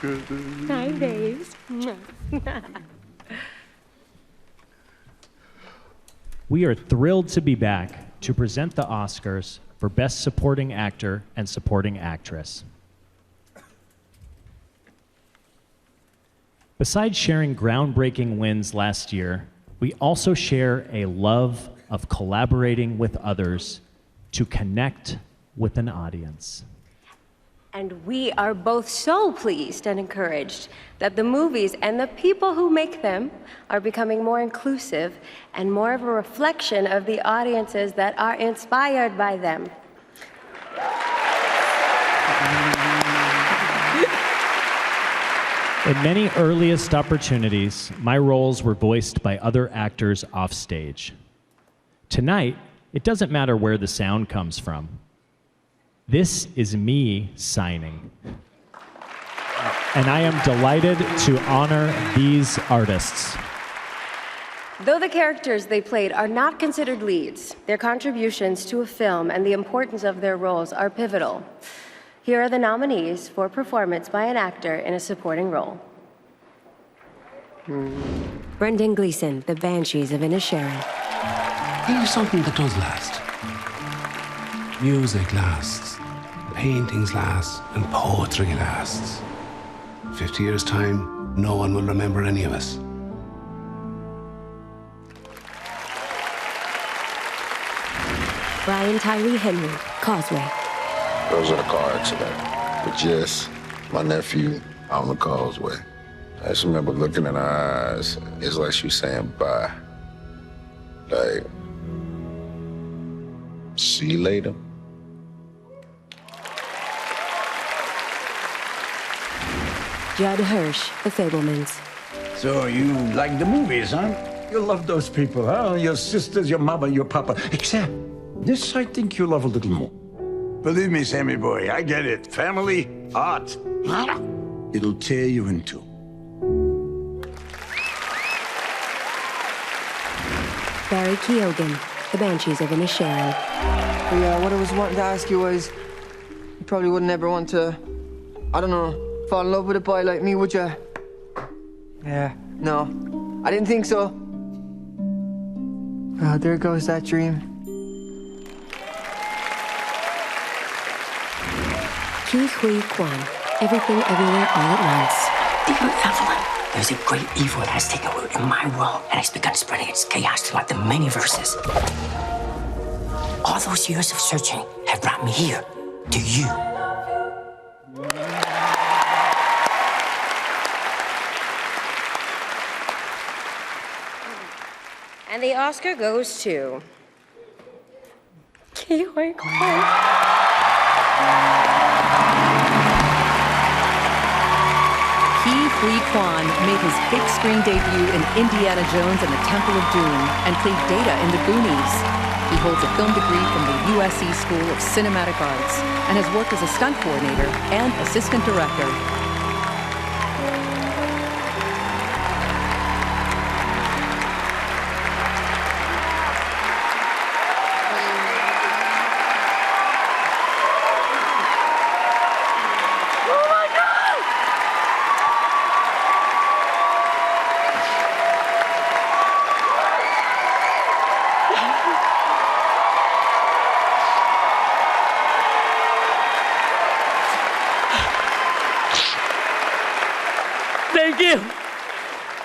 Hi, babes. We are thrilled to be back to present the Oscars for Best Supporting Actor and Supporting Actress. Besides sharing groundbreaking wins last year, we also share a love of collaborating with others to connect with an audience. And we are both so pleased and encouraged that the movies and the people who make them are becoming more inclusive and more of a reflection of the audiences that are inspired by them. In many earliest opportunities, my roles were voiced by other actors offstage. Tonight, it doesn't matter where the sound comes from. This is me signing. And I am delighted to honor these artists. Though the characters they played are not considered leads, their contributions to a film and the importance of their roles are pivotal. Here are the nominees for performance by an actor in a supporting role. Brendan Gleeson, The Banshees of Inisherin. Here's something that does last. Music lasts, paintings last, and poetry lasts. 50 years' time, no one will remember any of us. Brian Tyree Henry, Causeway. Those are the car accident with Jess, my nephew, on the causeway. I just remember looking in her eyes. It's like she was saying bye. Like, see you later. Judd Hirsch, The Fablemans. So you like the movies, huh? You love those people, huh? Your sisters, your mama, your papa. Except this, I think you love a little more. Believe me, Sammy boy, I get it. Family, art. It'll tear you in two. Barry Keoghan, The Banshees of Inisherin. Yeah, what I was wanting to ask you was, you probably wouldn't ever want to, I don't know, fall in love with a boy like me, would you? Yeah, no, I didn't think so. Well, there goes that dream. Ki Hui Kwan, Everything Everywhere All at Once. Dear Evelyn, there's a great evil that has taken root in my world, and it's begun spreading its chaos throughout the many verses. All those years of searching have brought me here, to you. And the Oscar goes to Ki Hui Kwan. Ki Hui Kwan made his big screen debut in Indiana Jones and the Temple of Doom and played Data in The Goonies. He holds a film degree from the USC School of Cinematic Arts and has worked as a stunt coordinator and assistant director.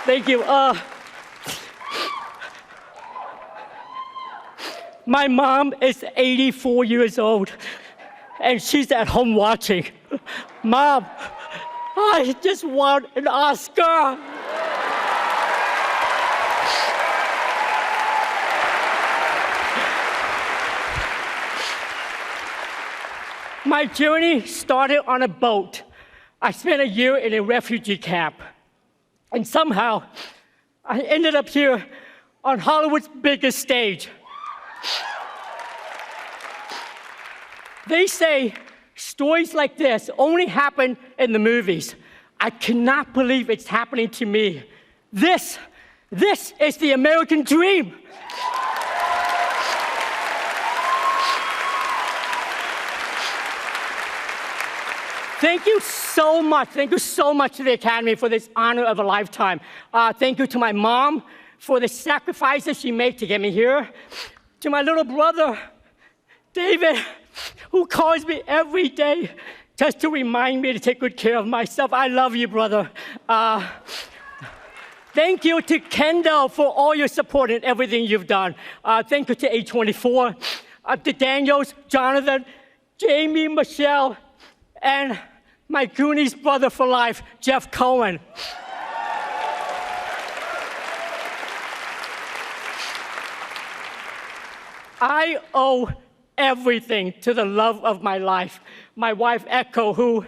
Thank you. My mom is 84 years old, and she's at home watching. Mom, I just want an Oscar. My journey started on a boat. I spent a year in a refugee camp. And somehow, I ended up here on Hollywood's biggest stage. They say stories like this only happen in the movies. I cannot believe it's happening to me. This is the American dream. Thank you so much. Thank you so much to the Academy for this honor of a lifetime. Thank you to my mom for the sacrifices she made to get me here. To my little brother, David, who calls me every day just to remind me to take good care of myself. I love you, brother. Thank you to Kendall for all your support and everything you've done. Thank you to A24, to Daniels, Jonathan, Jamie, Michelle, and my Goonies brother for life, Jeff Cohen. I owe everything to the love of my life, my wife, Echo, who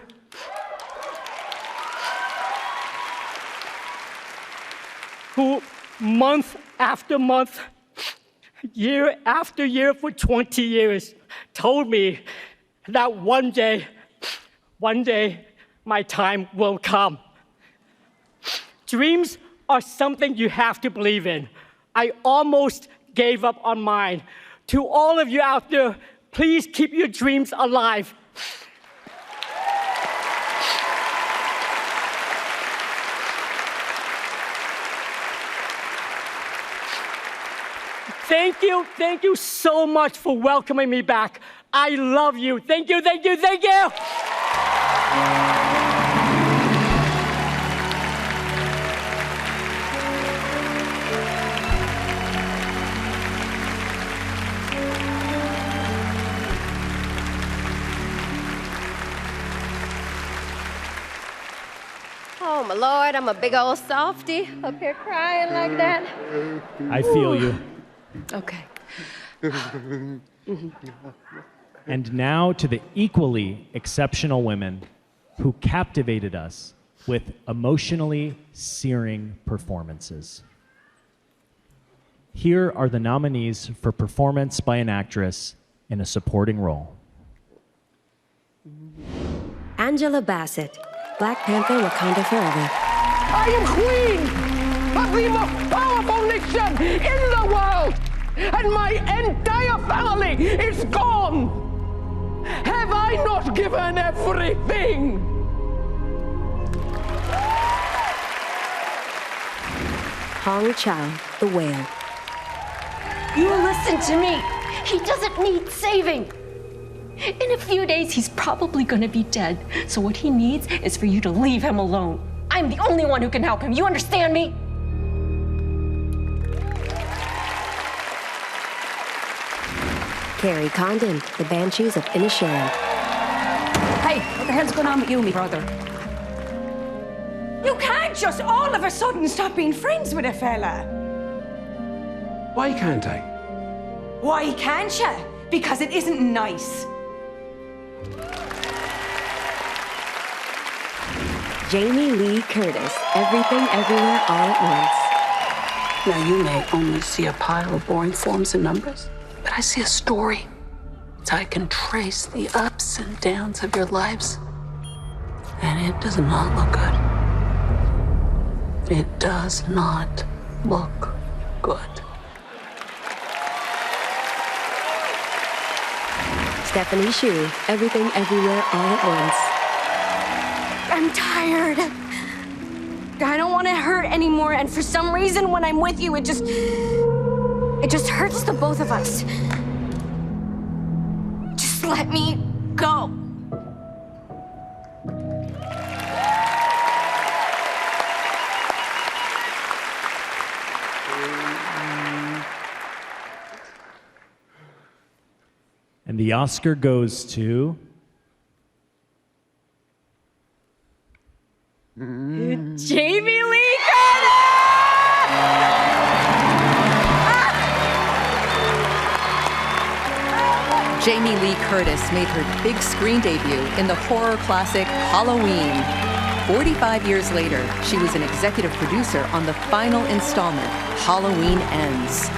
month after month, year after year for 20 years, told me that one day, my time will come. Dreams are something you have to believe in. I almost gave up on mine. To all of you out there, please keep your dreams alive. Thank you so much for welcoming me back. I love you. Thank you. Oh, my Lord, I'm a big old softy up here crying like that. I feel you. Okay. And now to the equally exceptional women who captivated us with emotionally searing performances. Here are the nominees for performance by an actress in a supporting role. Angela Bassett, Black Panther, Wakanda Forever. I am queen of the most powerful nation in the world, and my entire family is gone. Have I not given everything? Hong Chow, The Whale. You listen to me. He doesn't need saving. In a few days, he's probably gonna be dead. So what he needs is for you to leave him alone. I'm the only one who can help him. You understand me? Carrie Condon, The Banshees of Inisherin. Hey, what the hell's going on with you, me brother? You can't just all of a sudden stop being friends with a fella. Why can't I? Why can't you? Because it isn't nice. Jamie Lee Curtis, Everything Everywhere All at Once. Now, you may only see a pile of boring forms and numbers, but I see a story. So I can trace the ups and downs of your lives. And it does not look good. It does not look good. Stephanie Hsu, Everything Everywhere All at Once. I'm tired. I don't want to hurt anymore, and for some reason, when I'm with you, it just hurts the both of us. Just let me go. And the Oscar goes to... Jamie Lee Curtis! Jamie Lee Curtis made her big screen debut in the horror classic Halloween. 45 years later, she was an executive producer on the final installment, Halloween Ends.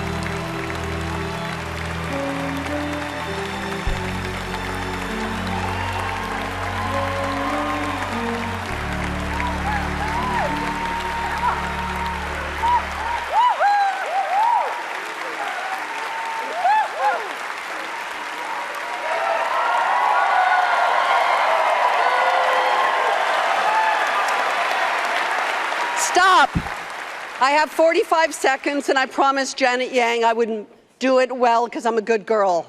Stop. I have 45 seconds, and I promised Janet Yang I wouldn't do it well because I'm a good girl.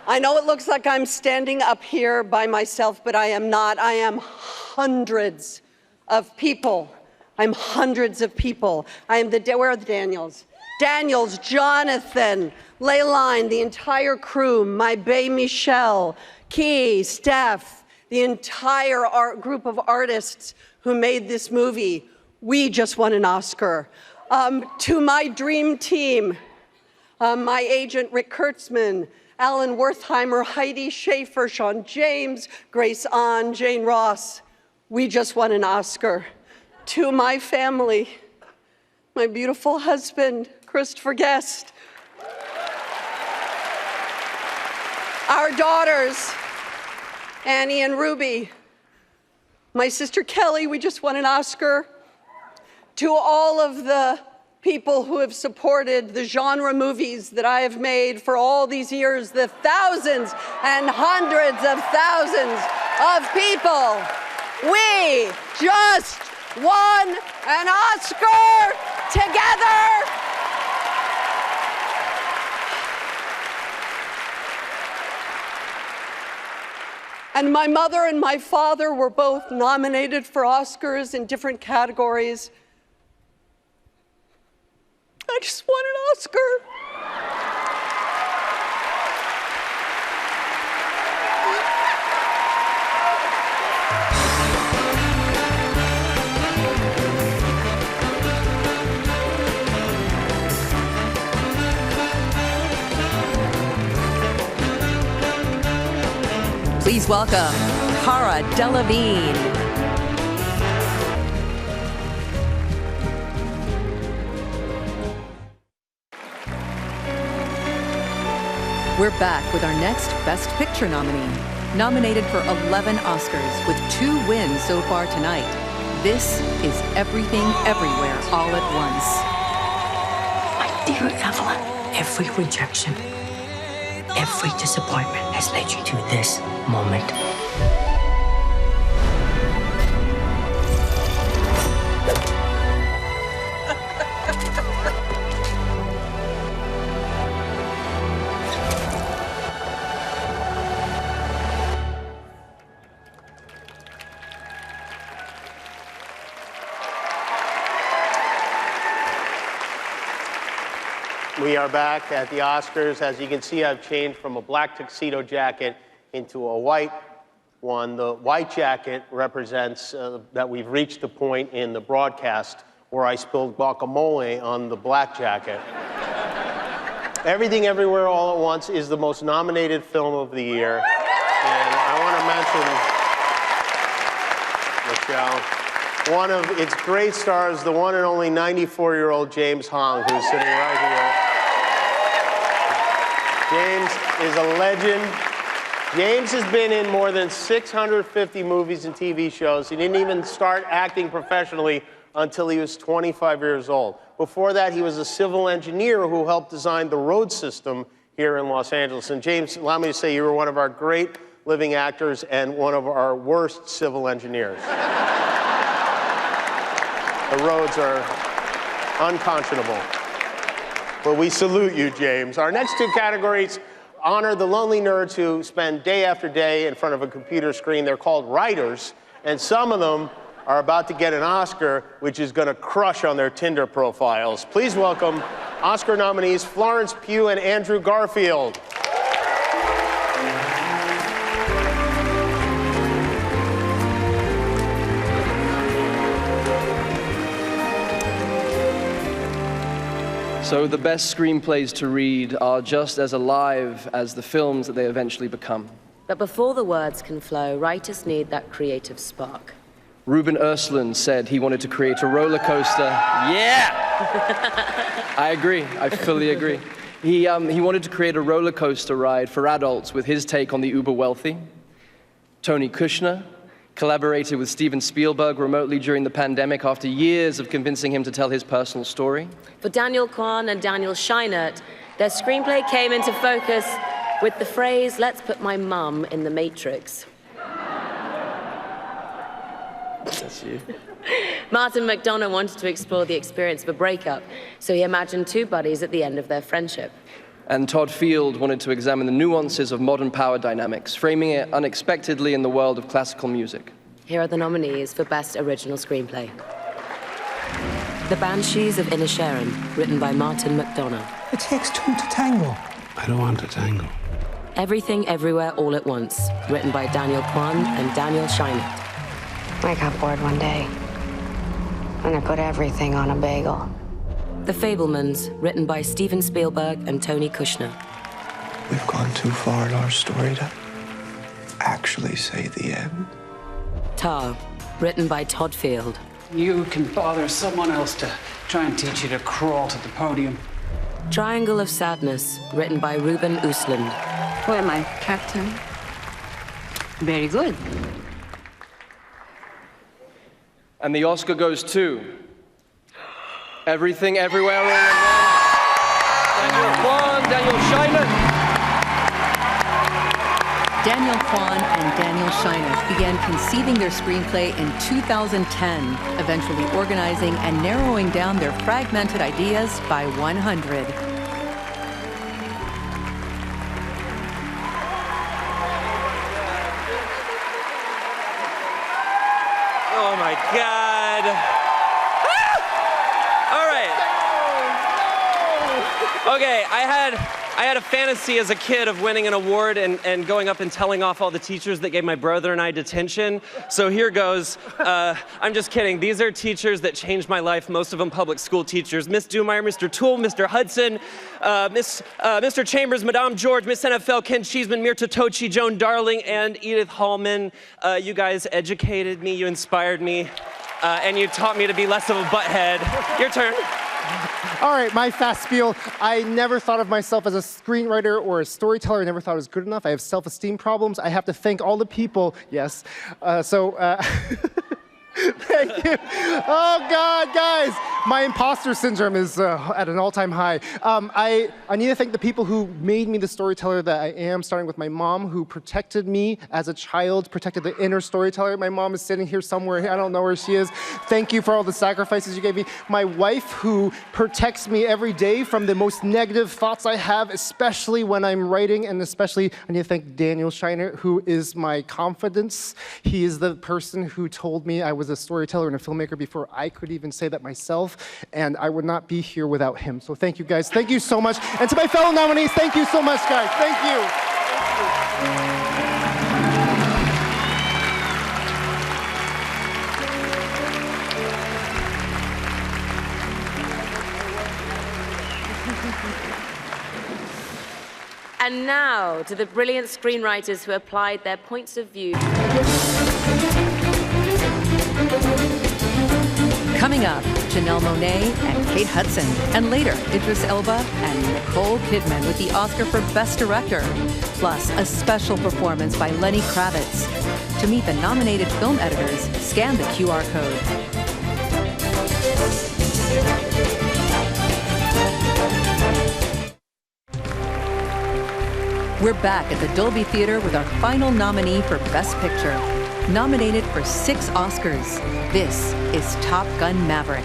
I know it looks like I'm standing up here by myself, but I am not. I am hundreds of people. I'm hundreds of people. I am where are the Daniels? Daniels, Jonathan, Leyline, the entire crew, my bae Michelle, Key, Steph, the entire group of artists who made this movie. We just won an Oscar. To my dream team, my agent Rick Kurtzman, Alan Wertheimer, Heidi Schaefer, Sean James, Grace Ahn, Jane Ross. We just won an Oscar. To my family, my beautiful husband, Christopher Guest, our daughters, Annie and Ruby, my sister Kelly, we just won an Oscar. To all of the people who have supported the genre movies that I have made for all these years, the thousands and hundreds of thousands of people, we just won an Oscar together. And my mother and my father were both nominated for Oscars in different categories. I just won an Oscar. Please welcome Cara Delevingne. We're back with our next Best Picture nominee, nominated for 11 Oscars with 2 wins so far tonight. This is Everything Everywhere All at Once. My dear Evelyn, every rejection, every disappointment has led you to this moment. We are back at the Oscars. As you can see, I've changed from a black tuxedo jacket into a white one. The white jacket represents that we've reached the point in the broadcast where I spilled guacamole on the black jacket. Everything Everywhere All at Once is the most nominated film of the year. And I want to mention, Michelle, one of its great stars, the one and only 94-year-old James Hong, who's sitting right here. James is a legend. James has been in more than 650 movies and TV shows. He didn't even start acting professionally until he was 25 years old. Before that, he was a civil engineer who helped design the road system here in Los Angeles. And James, allow me to say you were one of our great living actors and one of our worst civil engineers. The roads are unconscionable. But we salute you, James. Our next 2 categories honor the lonely nerds who spend day after day in front of a computer screen. They're called writers, and some of them are about to get an Oscar, which is going to crush on their Tinder profiles. Please welcome Oscar nominees Florence Pugh and Andrew Garfield. So the best screenplays to read are just as alive as the films that they eventually become. But before the words can flow, writers need that creative spark. Ruben Östlund said he wanted to create a roller coaster. Yeah! I agree. I fully agree. He wanted to create a roller coaster ride for adults with his take on the uber wealthy. Tony Kushner collaborated with Steven Spielberg remotely during the pandemic after years of convincing him to tell his personal story. For Daniel Kwan and Daniel Scheinert, their screenplay came into focus with the phrase, "Let's put my mum in the Matrix." That's you. Martin McDonagh wanted to explore the experience of a breakup, so he imagined two buddies at the end of their friendship. And Todd Field wanted to examine the nuances of modern power dynamics, framing it unexpectedly in the world of classical music. Here are the nominees for Best Original Screenplay. The Banshees of Inisherin, written by Martin McDonagh. It takes two to tango. I don't want to tango. Everything Everywhere All at Once, written by Daniel Kwan and Daniel Scheinert. I got bored one day, and I put everything on a bagel. The Fabelmans, written by Steven Spielberg and Tony Kushner. We've gone too far in our story to actually say the end. Tar, written by Todd Field. You can bother someone else to try and teach you to crawl to the podium. Triangle of Sadness, written by Ruben Östlund. Well, my captain. Very good. And the Oscar goes to Everything, Everywhere, All at Once. Daniel Kwan, Daniel Scheinert. Daniel Kwan and Daniel Scheinert began conceiving their screenplay in 2010, eventually organizing and narrowing down their fragmented ideas by 100. Oh my God. All right. Okay, I had a fantasy as a kid of winning an award and going up and telling off all the teachers that gave my brother and I detention. So here goes. I'm just kidding. These are teachers that changed my life, most of them public school teachers. Miss Dumeier, Mr. Toole, Mr. Hudson, Mr. Chambers, Madame George, Miss NFL, Ken Cheeseman, Mirta Tochi, Joan Darling, and Edith Hallman. You guys educated me, you inspired me, and you taught me to be less of a butthead. Your turn. All right, my fast spiel. I never thought of myself as a screenwriter or a storyteller. I never thought I was good enough. I have self-esteem problems. I have to thank all the people. Yes. Thank you. Oh, God, guys. My imposter syndrome is at an all-time high. I need to thank the people who made me the storyteller that I am, starting with my mom, who protected me as a child, protected the inner storyteller. My mom is sitting here somewhere. I don't know where she is. Thank you for all the sacrifices you gave me. My wife, who protects me every day from the most negative thoughts I have, especially when I'm writing, and especially I need to thank Daniel Scheinert, who is my confidence. He is the person who told me I was a storyteller and a filmmaker before I could even say that myself, and I would not be here without him. So thank you, guys. Thank you so much. And to my fellow nominees, thank you so much, guys. Thank you. And now to the brilliant screenwriters who applied their points of view. Coming up, Janelle Monáe and Kate Hudson. And later, Idris Elba and Nicole Kidman with the Oscar for Best Director. Plus, a special performance by Lenny Kravitz. To meet the nominated film editors, scan the QR code. We're back at the Dolby Theater with our final nominee for Best Picture. Nominated for 6 Oscars, this is Top Gun Maverick.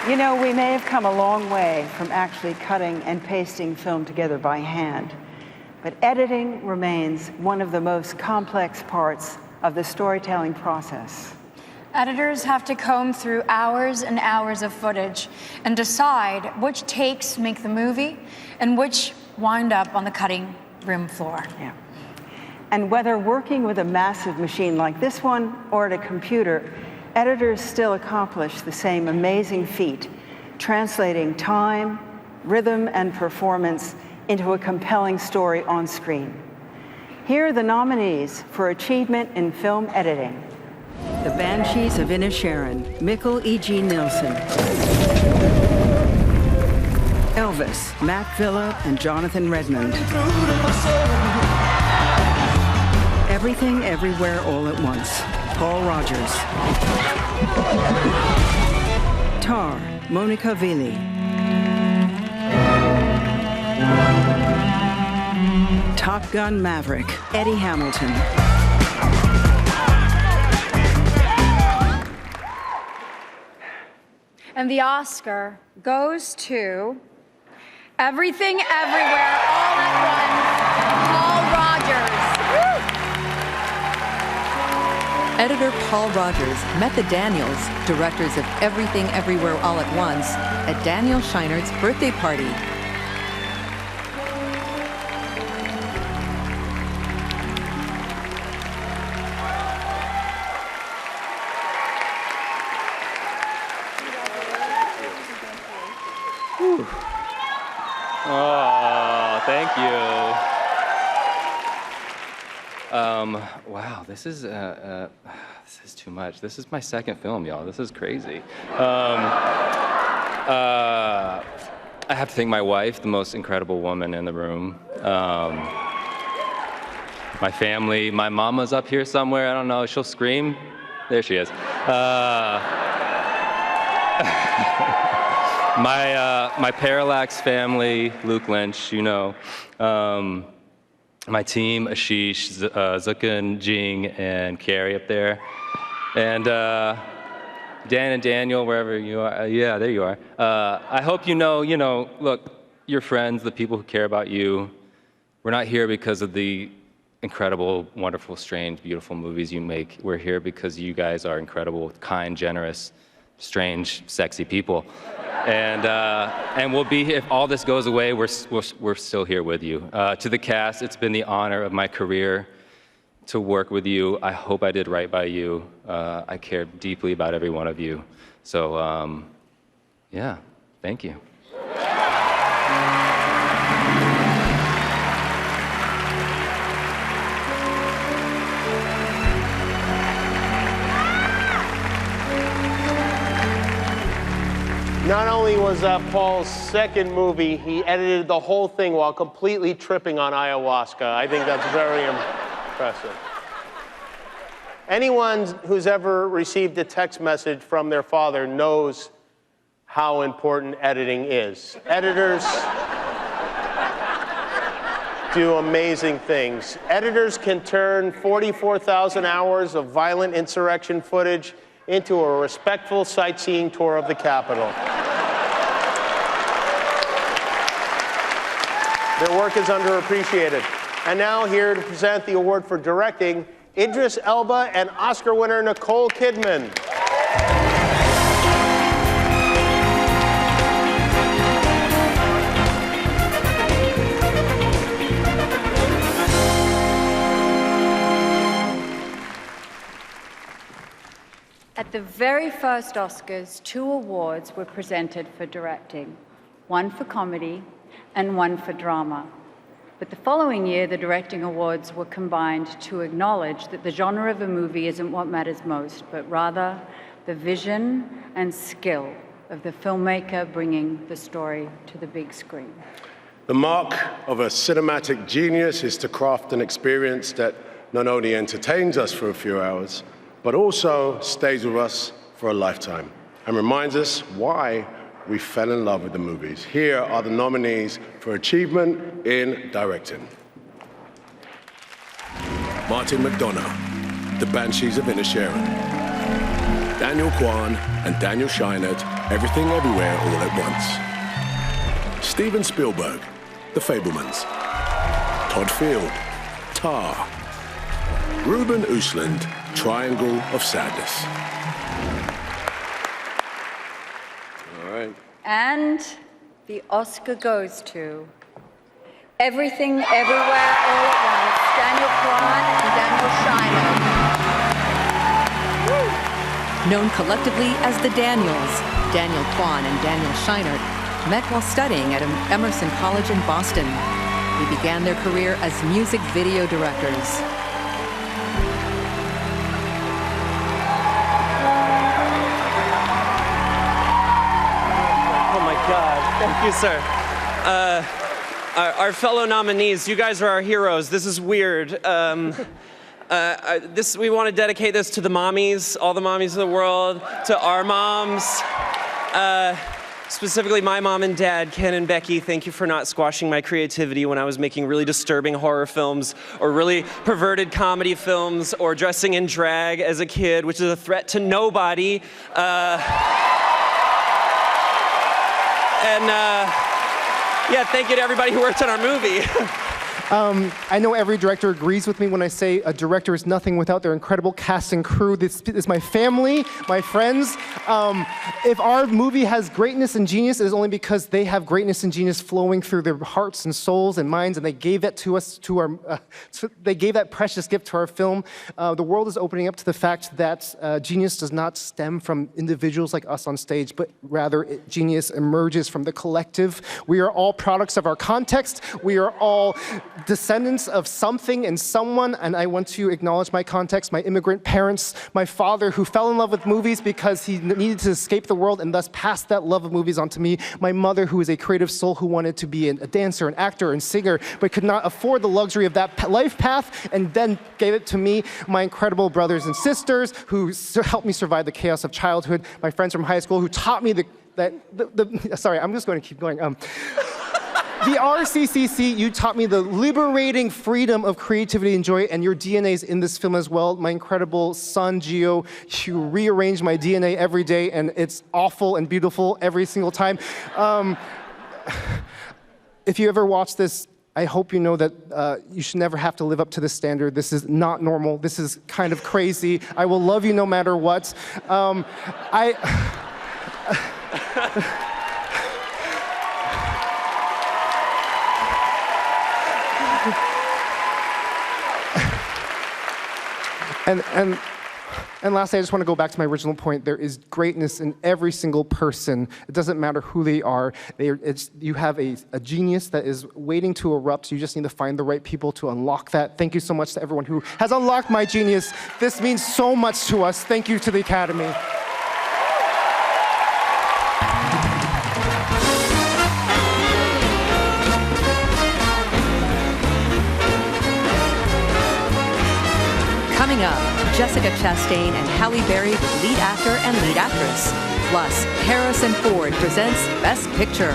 You know, we may have come a long way from actually cutting and pasting film together by hand, but editing remains one of the most complex parts of the storytelling process. Editors have to comb through hours and hours of footage and decide which takes make the movie and which wind up on the cutting room floor. Yeah. And whether working with a massive machine like this one or at a computer, editors still accomplish the same amazing feat, translating time, rhythm, and performance into a compelling story on screen. Here are the nominees for achievement in film editing. The Banshees of Inisherin, Mikkel E.G. Nielsen. Elvis, Matt Villa and Jonathan Redmond. Everything, Everywhere, All at Once, Paul Rogers. Tar, Monica Vili. Top Gun Maverick, Eddie Hamilton. And the Oscar goes to Everything Everywhere All at Once, Paul Rogers. Editor Paul Rogers met the Daniels, directors of Everything Everywhere All at Once, at Daniel Scheinert's birthday party. Oh, thank you. Wow, this is too much. This is my second film, y'all. This is crazy. I have to thank my wife, the most incredible woman in the room. My family, my mama's up here somewhere. I don't know. She'll scream. There she is. My Parallax family, Luke Lynch, you know. My team, Ashish, Zukin, Jing, and Carrie up there. And Dan and Daniel, wherever you are. Yeah, there you are. I hope you know, look, your friends, the people who care about you, we're not here because of the incredible, wonderful, strange, beautiful movies you make. We're here because you guys are incredible, kind, generous, strange, sexy people. And we'll be here. If all this goes away, we're still here with you. To the cast, it's been the honor of my career to work with you. I hope I did right by you. I care deeply about every one of you. So, yeah, thank you. Not only was that Paul's second movie, he edited the whole thing while completely tripping on ayahuasca. I think that's very impressive. Anyone who's ever received a text message from their father knows how important editing is. Editors do amazing things. Editors can turn 44,000 hours of violent insurrection footage into a respectful sightseeing tour of the Capitol. Their work is underappreciated. And now here to present the award for directing, Idris Elba and Oscar winner Nicole Kidman. At the very first Oscars, 2 awards were presented for directing, one for comedy and one for drama. But the following year, the directing awards were combined to acknowledge that the genre of a movie isn't what matters most, but rather the vision and skill of the filmmaker bringing the story to the big screen. The mark of a cinematic genius is to craft an experience that not only entertains us for a few hours, but also stays with us for a lifetime and reminds us why we fell in love with the movies. Here are the nominees for achievement in directing. Martin McDonagh, The Banshees of Inisherin. Daniel Kwan and Daniel Scheinert, Everything Everywhere All at Once. Steven Spielberg, The Fabelmans. Todd Field, Tar. Ruben Östlund, Triangle of Sadness. All right. And the Oscar goes to Everything Everywhere All at Once, Daniel Kwan and Daniel Scheinert. Known collectively as the Daniels, Daniel Kwan and Daniel Scheinert met while studying at Emerson College in Boston. They began their career as music video directors. Thank you, sir. Our fellow nominees, you guys are our heroes. This is weird. We want to dedicate this to the mommies, all the mommies of the world, to our moms. Specifically, my mom and dad, Ken and Becky, thank you for not squashing my creativity when I was making really disturbing horror films or really perverted comedy films or dressing in drag as a kid, which is a threat to nobody. Yeah, thank you to everybody who worked on our movie. I know every director agrees with me when I say a director is nothing without their incredible cast and crew. This is my family, my friends. If our movie has greatness and genius, it is only because they have greatness and genius flowing through their hearts and souls and minds, and they gave that to us, they gave that precious gift to our film. The world is opening up to the fact that genius does not stem from individuals like us on stage, but rather genius emerges from the collective. We are all products of our context. We are all descendants of something and someone, and I want to acknowledge my context, my immigrant parents, my father who fell in love with movies because he needed to escape the world and thus passed that love of movies on to me, my mother who is a creative soul who wanted to be a dancer, an actor, and singer, but could not afford the luxury of that life path and then gave it to me, my incredible brothers and sisters who helped me survive the chaos of childhood, my friends from high school who taught me sorry, I'm just going to keep going. The RCCC, you taught me the liberating freedom of creativity and joy, and your DNA is in this film as well. My incredible son, Gio, you rearrange my DNA every day, and it's awful and beautiful every single time. If you ever watch this, I hope you know that you should never have to live up to this standard. This is not normal. This is kind of crazy. I will love you no matter what. And lastly, I just want to go back to my original point. There is greatness in every single person. It doesn't matter who they are. You have a genius that is waiting to erupt. You just need to find the right people to unlock that. Thank you so much to everyone who has unlocked my genius. This means so much to us. Thank you to the Academy. Coming up, Jessica Chastain and Halle Berry with lead actor and lead actress. Plus, Harrison Ford presents Best Picture.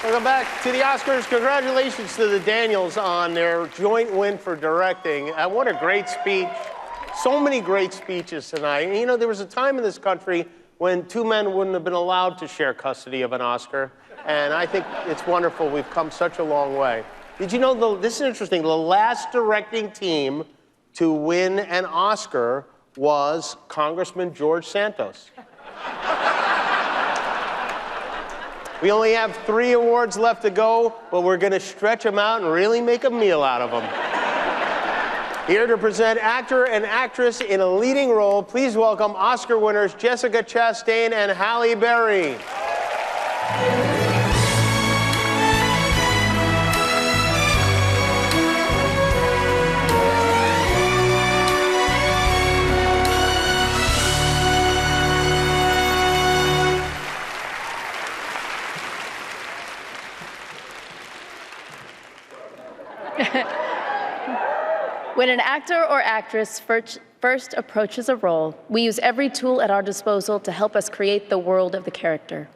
Welcome back to the Oscars. Congratulations to the Daniels on their joint win for directing. And what a great speech. So many great speeches tonight. And, you know, there was a time in this country when two men wouldn't have been allowed to share custody of an Oscar. And I think it's wonderful. We've come such a long way. Did you know, this is interesting, the last directing team to win an Oscar was Congressman George Santos. We only have 3 awards left to go, but we're going to stretch them out and really make a meal out of them. Here to present actor and actress in a leading role, please welcome Oscar winners Jessica Chastain and Halle Berry. When an actor or actress first approaches a role, we use every tool at our disposal to help us create the world of the character.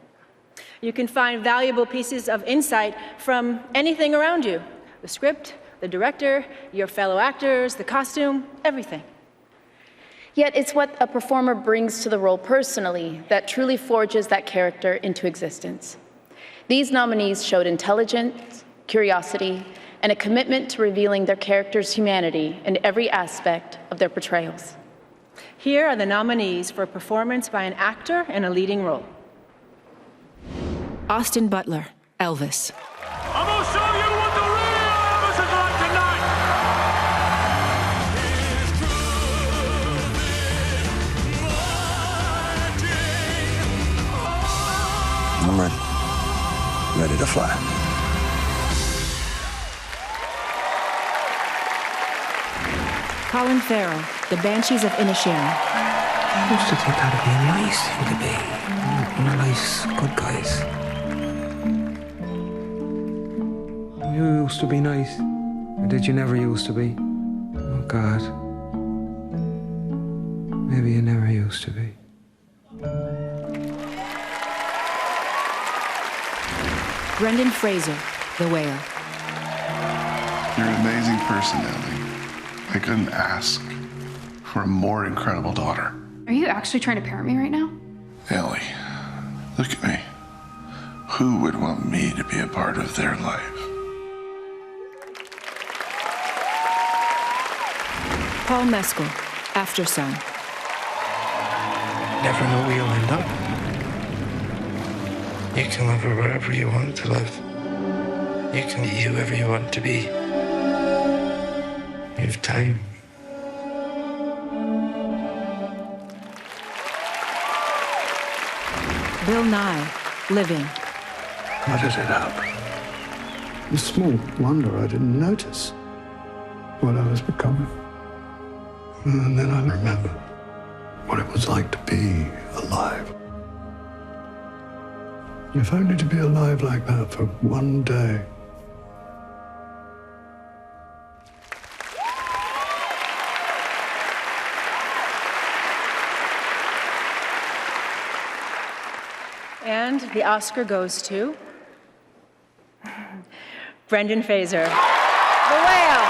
You can find valuable pieces of insight from anything around you. The script, the director, your fellow actors, the costume, everything. Yet it's what a performer brings to the role personally that truly forges that character into existence. These nominees showed intelligence, curiosity, and a commitment to revealing their character's humanity in every aspect of their portrayals. Here are the nominees for a performance by an actor in a leading role. Austin Butler, Elvis. I'm gonna show you what the real Elvis is like tonight. I'm ready. Ready to fly. Colin Farrell, The Banshees of Inisherin. I used to think how to be nice thing to be. Nice, good guys. You used to be nice. Or did you never used to be? Oh, God. Maybe you never used to be. Brendan Fraser, The Whale. You're an amazing person, Ellie. I couldn't ask for a more incredible daughter. Are you actually trying to parent me right now? Ellie, look at me. Who would want me to be a part of their life? Paul Mescal, After Sun. Never know where you'll end up. You can live wherever you want to live. You can be whoever you want to be. You have time. Bill Nye, Living. How did it happen? It's small wonder I didn't notice what I was becoming. And then I remembered what it was like to be alive. If only to be alive like that for one day. And the Oscar goes to Brendan Fraser, The Whale.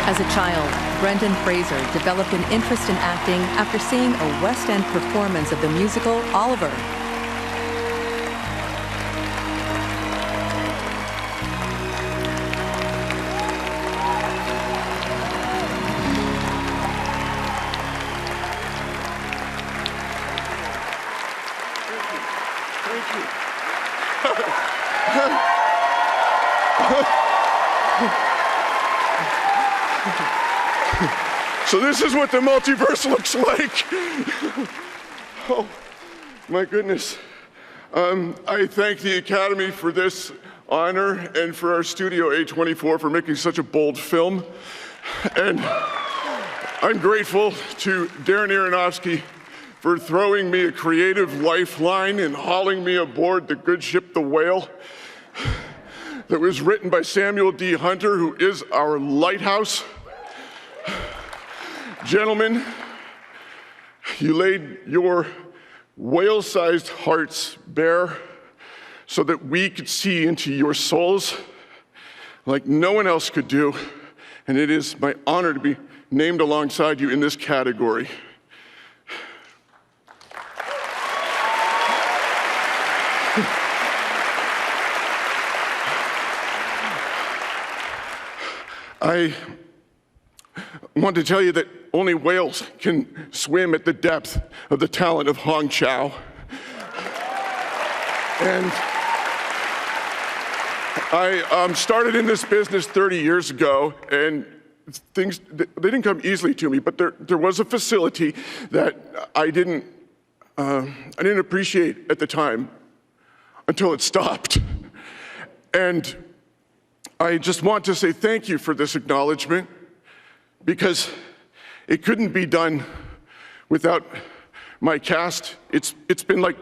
As a child, Brendan Fraser developed an interest in acting after seeing a West End performance of the musical Oliver. So this is what the multiverse looks like. Oh, my goodness. I thank the Academy for this honor and for our studio A24 for making such a bold film. And I'm grateful to Darren Aronofsky for throwing me a creative lifeline and hauling me aboard the good ship, The Whale, that was written by Samuel D. Hunter, who is our lighthouse. Gentlemen, you laid your whale-sized hearts bare so that we could see into your souls like no one else could do, and it is my honor to be named alongside you in this category. I want to tell you that only whales can swim at the depth of the talent of Hong Chow. And I started in this business 30 years ago, and things, they didn't come easily to me, but there was a facility that I didn't appreciate at the time until it stopped. And I just want to say thank you for this acknowledgement, because it couldn't be done without my cast. It's been like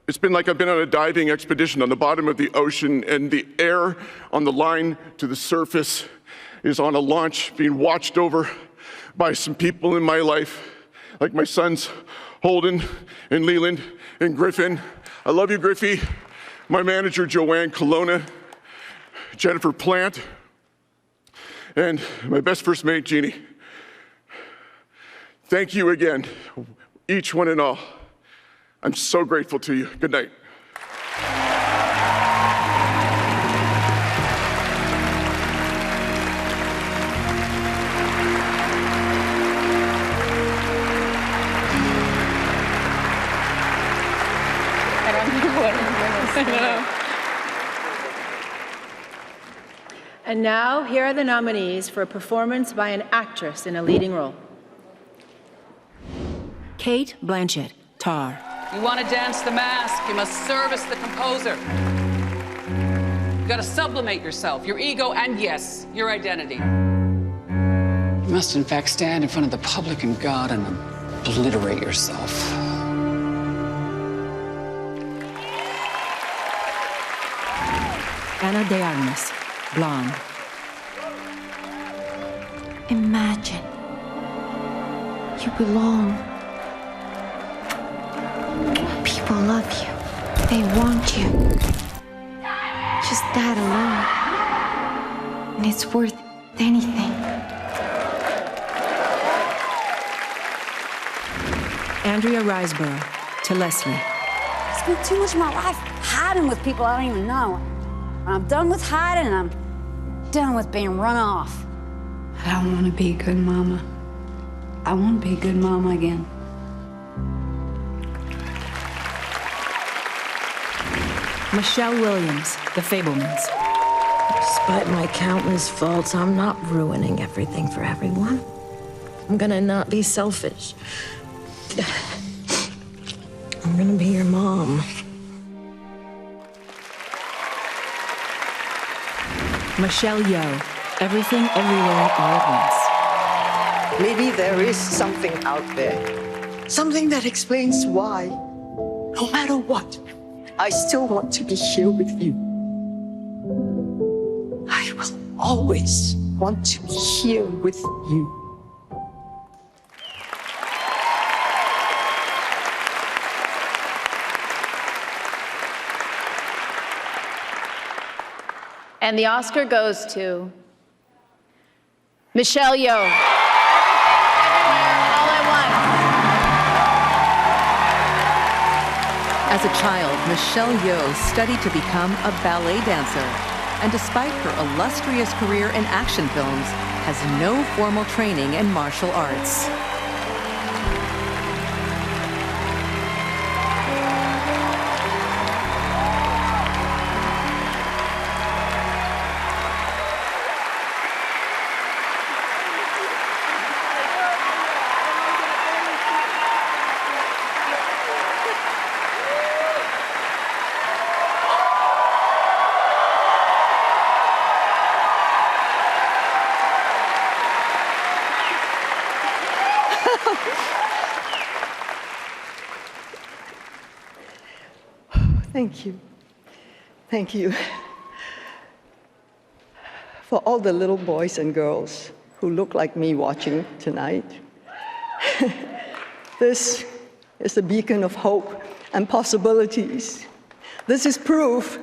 I've been on a diving expedition on the bottom of the ocean, and the air on the line to the surface is on a launch being watched over by some people in my life, like my sons Holden and Leland and Griffin. I love you, Griffey. My manager, Joanne Colonna, Jennifer Plant, and my best first mate, Jeannie. Thank you again, each one and all. I'm so grateful to you. Good night. I don't know what I'm doing. I know. And now, here are the nominees for a performance by an actress in a leading role. Cate Blanchett, Tar. You want to dance the mask, you must service the composer. You got to sublimate yourself, your ego, and yes, your identity. You must, in fact, stand in front of the public and God and obliterate yourself. Ana de Armas, Blonde. Imagine. You belong. People love you. They want you. Just that alone. And it's worth anything. Andrea Riseborough to Leslie. I spent too much of my life hiding with people I don't even know. When I'm done with hiding, I'm done with being run off. I don't want to be a good mama. I want to be a good mama again. Michelle Williams, The Fablemans. Despite my countless faults, I'm not ruining everything for everyone. I'm gonna not be selfish. I'm gonna be your mom. Michelle Yeoh, Everything Everywhere All at Once. Maybe there is something out there, something that explains why, no matter what, I still want to be here with you. I will always want to be here with you. And the Oscar goes to Michelle Yeoh. All at As a child, Michelle Yeoh studied to become a ballet dancer, and despite her illustrious career in action films, has no formal training in martial arts. Thank you. Thank you for all the little boys and girls who look like me watching tonight. This is a beacon of hope and possibilities. This is proof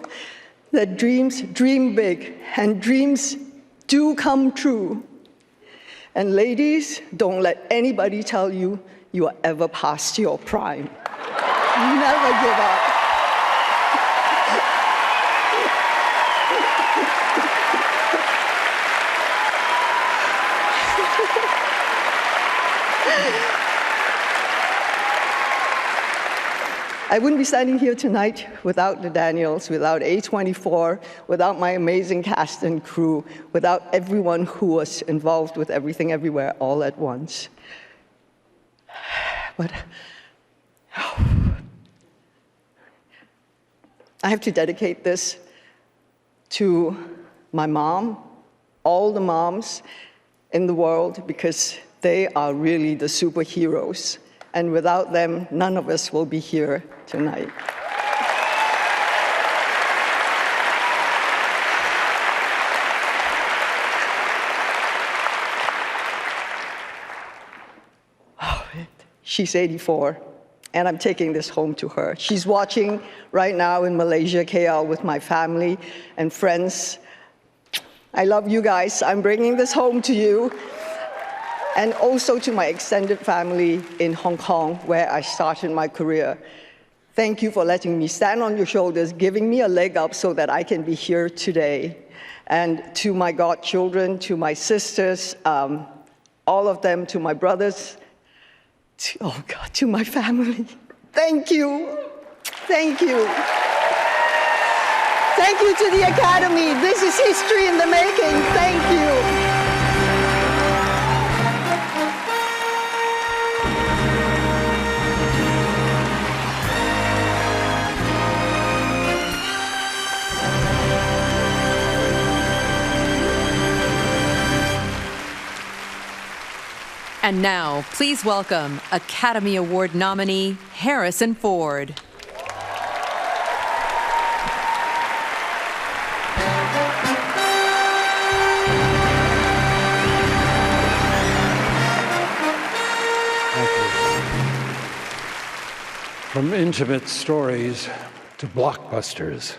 that dreams dream big and dreams do come true. And ladies, don't let anybody tell you you are ever past your prime. Never give up. I wouldn't be standing here tonight without the Daniels, without A24, without my amazing cast and crew, without everyone who was involved with Everything Everywhere All at Once. But I have to dedicate this to my mom, all the moms in the world, because they are really the superheroes. And without them, none of us will be here tonight. Oh, she's 84, and I'm taking this home to her. She's watching right now in Malaysia, KL, with my family and friends. I love you guys. I'm bringing this home to you. And also to my extended family in Hong Kong, where I started my career. Thank you for letting me stand on your shoulders, giving me a leg up so that I can be here today. And to my godchildren, to my sisters, all of them, to my brothers, to my family. Thank you. Thank you. Thank you to the Academy. This is history in the making. Thank you. And now, please welcome Academy Award nominee Harrison Ford. From intimate stories to blockbusters,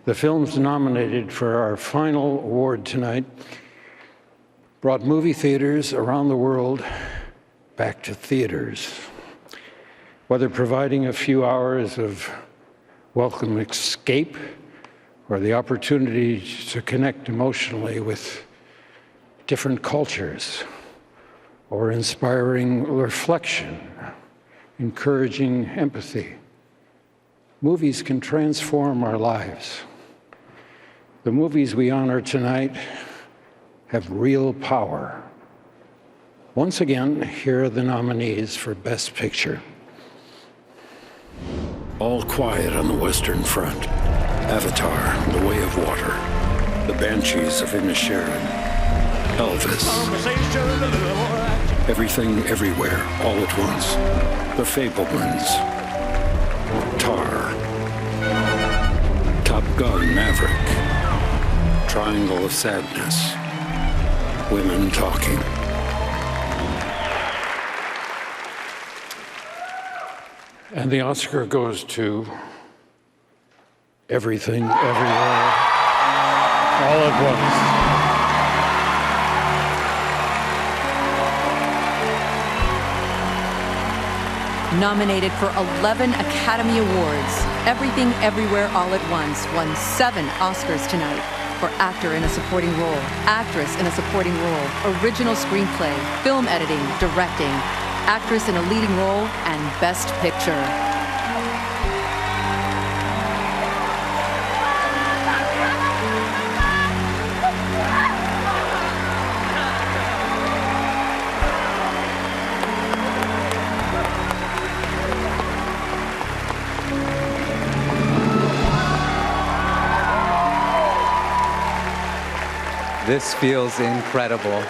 the films nominated for our final award tonight brought movie theaters around the world back to theaters. Whether providing a few hours of welcome escape or the opportunity to connect emotionally with different cultures, or inspiring reflection, encouraging empathy, movies can transform our lives. The movies we honor tonight have real power. Once again, here are the nominees for Best Picture. All Quiet on the Western Front, Avatar, The Way of Water, The Banshees of Inisherin, Elvis, Everything Everywhere All at Once, The Fabelmans, Tar, Top Gun Maverick, Triangle of Sadness, Women Talking. And the Oscar goes to Everything Everywhere All at Once. Nominated for 11 Academy Awards, Everything Everywhere All at Once won 7 Oscars tonight for actor in a supporting role, actress in a supporting role, original screenplay, film editing, directing, actress in a leading role, and Best Picture. This feels incredible.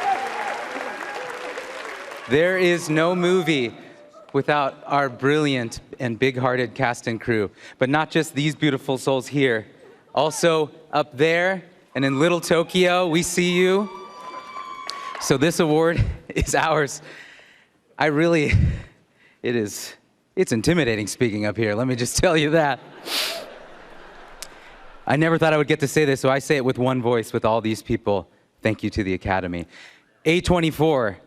There is no movie without our brilliant and big-hearted cast and crew, but not just these beautiful souls here. Also up there and in Little Tokyo, we see you. So this award is ours. It's intimidating speaking up here, let me just tell you that. I never thought I would get to say this, so I say it with one voice with all these people. Thank you to the Academy. A24,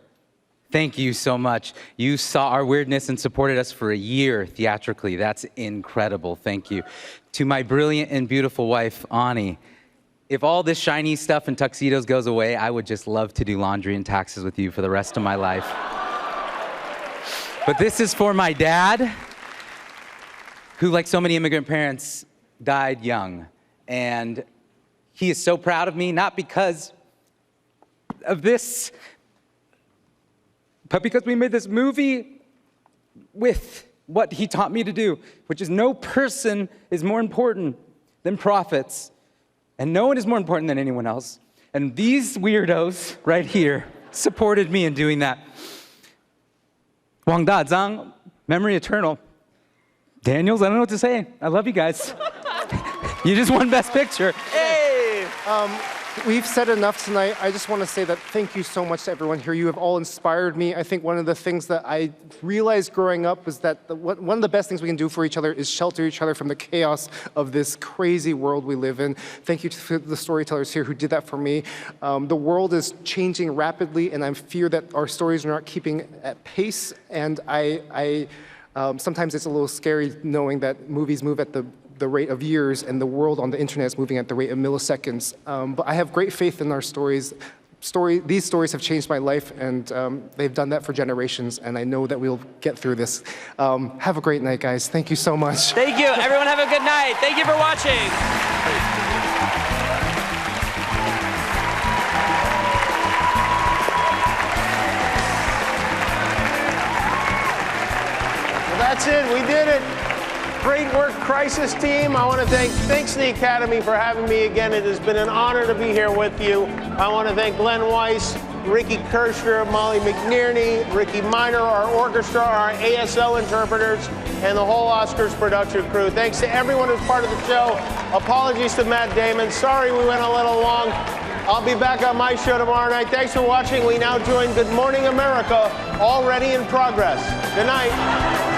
thank you so much. You saw our weirdness and supported us for a year theatrically. That's incredible, thank you. To my brilliant and beautiful wife, Ani, if all this shiny stuff and tuxedos goes away, I would just love to do laundry and taxes with you for the rest of my life. But this is for my dad, who, like so many immigrant parents, died young. And he is so proud of me, not because of this, but because we made this movie with what he taught me to do, which is no person is more important than prophets, and no one is more important than anyone else. And these weirdos right here supported me in doing that. Wang Da Zhang, memory eternal. Daniels, I don't know what to say. I love you guys. You just won Best Picture. Hey! We've said enough tonight. I just want to say that thank you so much to everyone here. You have all inspired me. I think one of the things that I realized growing up was that one of the best things we can do for each other is shelter each other from the chaos of this crazy world we live in. Thank you to the storytellers here who did that for me. The world is changing rapidly, and I fear that our stories are not keeping at pace. And sometimes it's a little scary knowing that movies move at the rate of years, and the world on the internet is moving at the rate of milliseconds. But I have great faith in our stories. These stories have changed my life, and they've done that for generations, and I know that we'll get through this. Have a great night, guys. Thank you so much. Thank you. Everyone have a good night. Thank you for watching. That's it, we did it. Great work, Crisis Team. I want to thanks the Academy for having me again. It has been an honor to be here with you. I want to thank Glenn Weiss, Ricky Kirschner, Molly McNerney, Ricky Miner, our orchestra, our ASL interpreters, and the whole Oscars production crew. Thanks to everyone who's part of the show. Apologies to Matt Damon. Sorry we went a little long. I'll be back on my show tomorrow night. Thanks for watching. We now join Good Morning America, already in progress. Good night.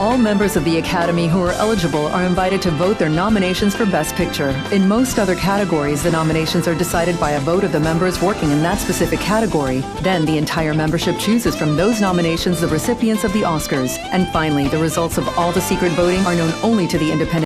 All members of the Academy who are eligible are invited to vote their nominations for Best Picture. In most other categories, the nominations are decided by a vote of the members working in that specific category. Then the entire membership chooses from those nominations the recipients of the Oscars. And finally, the results of all the secret voting are known only to the independent